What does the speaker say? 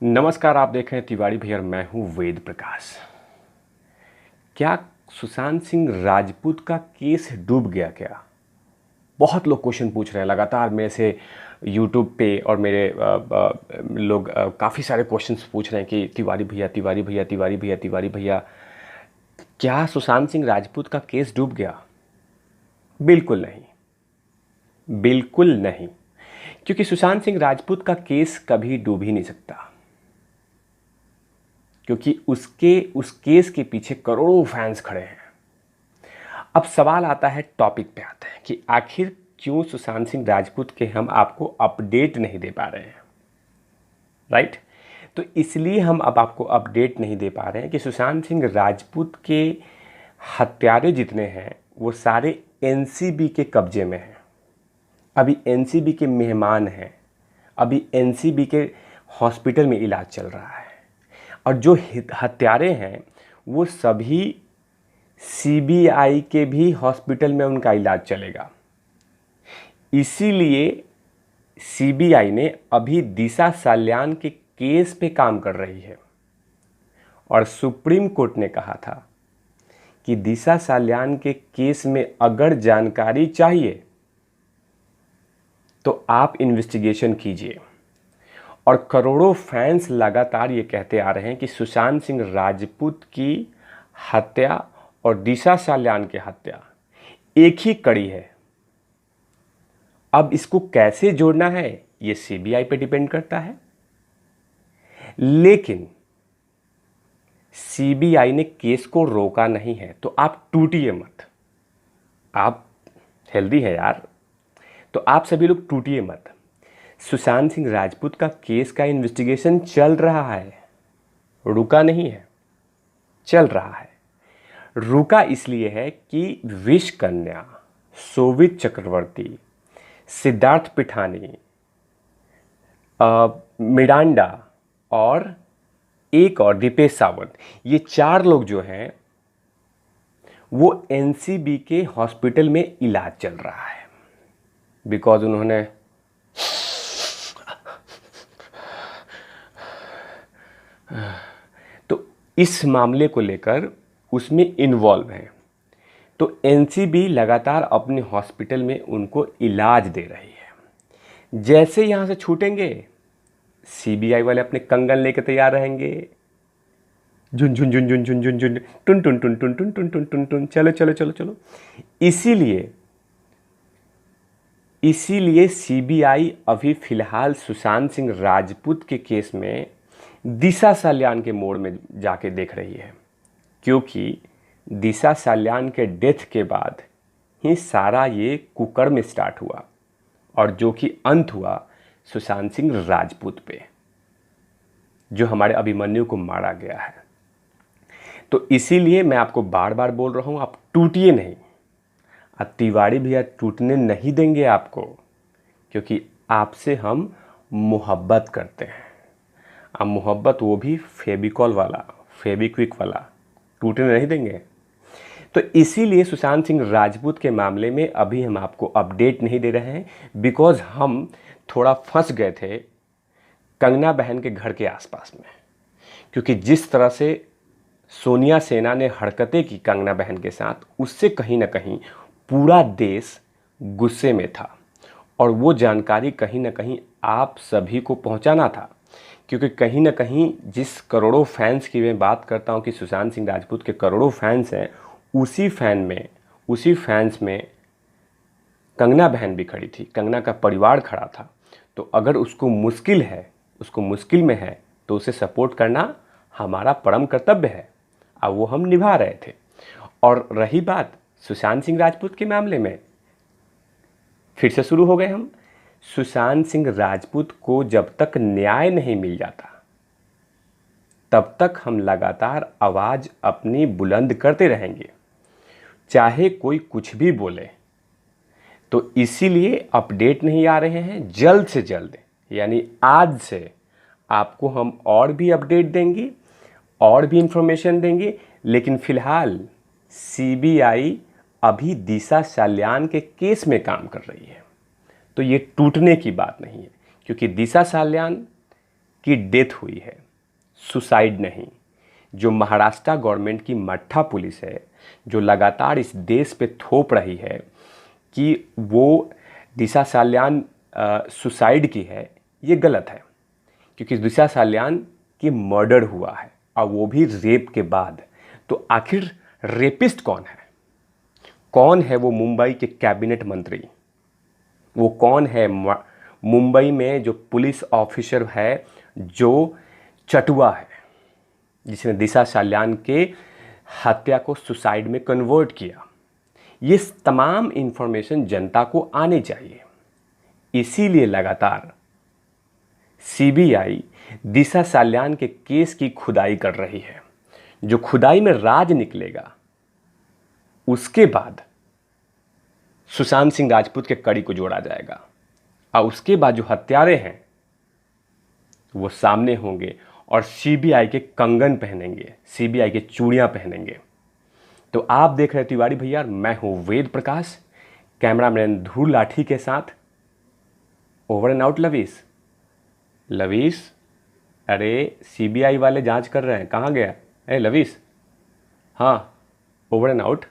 नमस्कार, आप देख रहे हैं तिवारी भैया और मैं हूं वेद प्रकाश। क्या सुशांत सिंह राजपूत का केस डूब गया क्या? बहुत लोग क्वेश्चन पूछ रहे हैं लगातार मेरे से यूट्यूब पे और मेरे लोग काफ़ी सारे क्वेश्चंस पूछ रहे हैं कि तिवारी भैया तिवारी भैया तिवारी भैया तिवारी भैया, क्या सुशांत सिंह राजपूत का केस डूब गया? बिल्कुल नहीं, बिल्कुल नहीं। क्योंकि सुशांत सिंह राजपूत का केस कभी डूब ही नहीं सकता, क्योंकि उस केस के पीछे करोड़ों फैंस खड़े हैं। अब सवाल आता है, टॉपिक पे आते हैं कि आखिर क्यों सुशांत सिंह राजपूत के हम आपको अपडेट नहीं दे पा रहे हैं, राइट? तो इसलिए हम अब आपको अपडेट नहीं दे पा रहे हैं कि सुशांत सिंह राजपूत के हत्यारे जितने हैं वो सारे एनसीबी के कब्जे में हैं। अभी एनसीबी के मेहमान हैं, अभी एनसीबी के हॉस्पिटल में इलाज चल रहा है। और जो हत्यारे हैं वो सभी सीबीआई के भी हॉस्पिटल में उनका इलाज चलेगा। इसीलिए सीबीआई ने अभी दिशा साल्यान के केस पे काम कर रही है और सुप्रीम कोर्ट ने कहा था कि दिशा साल्यान के केस में अगर जानकारी चाहिए तो आप इन्वेस्टिगेशन कीजिए। और करोड़ों फैंस लगातार ये कहते आ रहे हैं कि सुशांत सिंह राजपूत की हत्या और दिशा साल्यान की हत्या एक ही कड़ी है। अब इसको कैसे जोड़ना है ये सीबीआई पे डिपेंड करता है, लेकिन सीबीआई ने केस को रोका नहीं है। तो आप टूटिए मत, आप हेल्दी है यार, तो आप सभी लोग टूटिए मत। सुशांत सिंह राजपूत का केस का इन्वेस्टिगेशन चल रहा है, रुका नहीं है, चल रहा है। रुका इसलिए है कि विश कन्या, शोभित चक्रवर्ती, सिद्धार्थ पिठानी, मिरांडा और एक और दीपेश सावंत, ये 4 लोग जो हैं वो एनसीबी के हॉस्पिटल में इलाज चल रहा है। बिकॉज उन्होंने तो इस मामले को लेकर उसमें इन्वॉल्व हैं। तो एनसीबी लगातार अपने हॉस्पिटल में उनको इलाज दे रही है। जैसे यहाँ से छूटेंगे सीबीआई वाले अपने कंगन लेकर तैयार रहेंगे, झुन झुन झुन झुन झुन झुन झुन टुन टुन टुन टुन टुन टुन टुन टुन टुन, चलो चलो चलो चलो। इसीलिए सीबीआई अभी फिलहाल सुशांत सिंह राजपूत के केस में दिशा साल्यान के मोड़ में जाके देख रही है, क्योंकि दिशा साल्यान के डेथ के बाद ही सारा ये कुकर्म स्टार्ट हुआ और जो कि अंत हुआ सुशांत सिंह राजपूत पे, जो हमारे अभिमन्यु को मारा गया है। तो इसीलिए मैं आपको बार बार बोल रहा हूँ, आप टूटिए नहीं। अब तिवारी भैया टूटने नहीं देंगे आपको, क्योंकि आपसे हम मोहब्बत करते हैं। अब मोहब्बत वो भी फेविकॉल वाला, फेविक्विक वाला, टूटने नहीं देंगे। तो इसीलिए सुशांत सिंह राजपूत के मामले में अभी हम आपको अपडेट नहीं दे रहे हैं, बिकॉज हम थोड़ा फंस गए थे कंगना बहन के घर के आसपास में। क्योंकि जिस तरह से सोनिया सेना ने हरकतें की कंगना बहन के साथ, उससे कहीं ना कहीं पूरा देश गुस्से में था और वो जानकारी कहीं ना कहीं आप सभी को पहुंचाना था। क्योंकि कहीं ना कहीं जिस करोड़ों फैंस की मैं बात करता हूं कि सुशांत सिंह राजपूत के करोड़ों फैंस हैं, उसी फैंस में कंगना बहन भी खड़ी थी, कंगना का परिवार खड़ा था। तो अगर उसको मुश्किल में है तो उसे सपोर्ट करना हमारा परम कर्तव्य है, और वो हम निभा रहे थे। और रही बात सुशांत सिंह राजपूत के मामले में, फिर से शुरू हो गए हम। सुशांत सिंह राजपूत को जब तक न्याय नहीं मिल जाता तब तक हम लगातार आवाज़ अपनी बुलंद करते रहेंगे, चाहे कोई कुछ भी बोले। तो इसीलिए अपडेट नहीं आ रहे हैं। जल्द से जल्द, यानी आज से आपको हम और भी अपडेट देंगे, और भी इंफॉर्मेशन देंगे। लेकिन फिलहाल सीबीआई अभी दिशा साल्यान के केस में काम कर रही है, तो ये टूटने की बात नहीं है। क्योंकि दिशा साल्यान की डेथ हुई है, सुसाइड नहीं। जो महाराष्ट्र गवर्नमेंट की मट्ठा पुलिस है, जो लगातार इस देश पे थोप रही है कि वो दिशा साल्यान सुसाइड की है, ये गलत है। क्योंकि दिशा साल्यान की मर्डर हुआ है और वो भी रेप के बाद। तो आखिर रेपिस्ट कौन है? कौन है वो मुंबई के कैबिनेट मंत्री? वो कौन है मुंबई में जो पुलिस ऑफिसर है जो चटुआ है, जिसने दिशा साल्यान के हत्या को सुसाइड में कन्वर्ट किया? ये तमाम इंफॉर्मेशन जनता को आनी चाहिए। इसीलिए लगातार सीबीआई दिशा साल्यान के केस की खुदाई कर रही है। जो खुदाई में राज निकलेगा, उसके बाद सुशांत सिंह राजपूत के कड़ी को जोड़ा जाएगा और उसके बाद जो हत्यारे हैं वो सामने होंगे और सीबीआई के कंगन पहनेंगे, सीबीआई के चूड़ियां पहनेंगे। तो आप देख रहे तिवारी भैया, मैं हूं वेद प्रकाश, कैमरामैन ध्रुव लाठी के साथ। ओवर एंड आउट लवीस। लवीस, अरे सीबीआई वाले जांच कर रहे हैं, कहाँ गया? लवीस, हाँ, ओवर एंड आउट।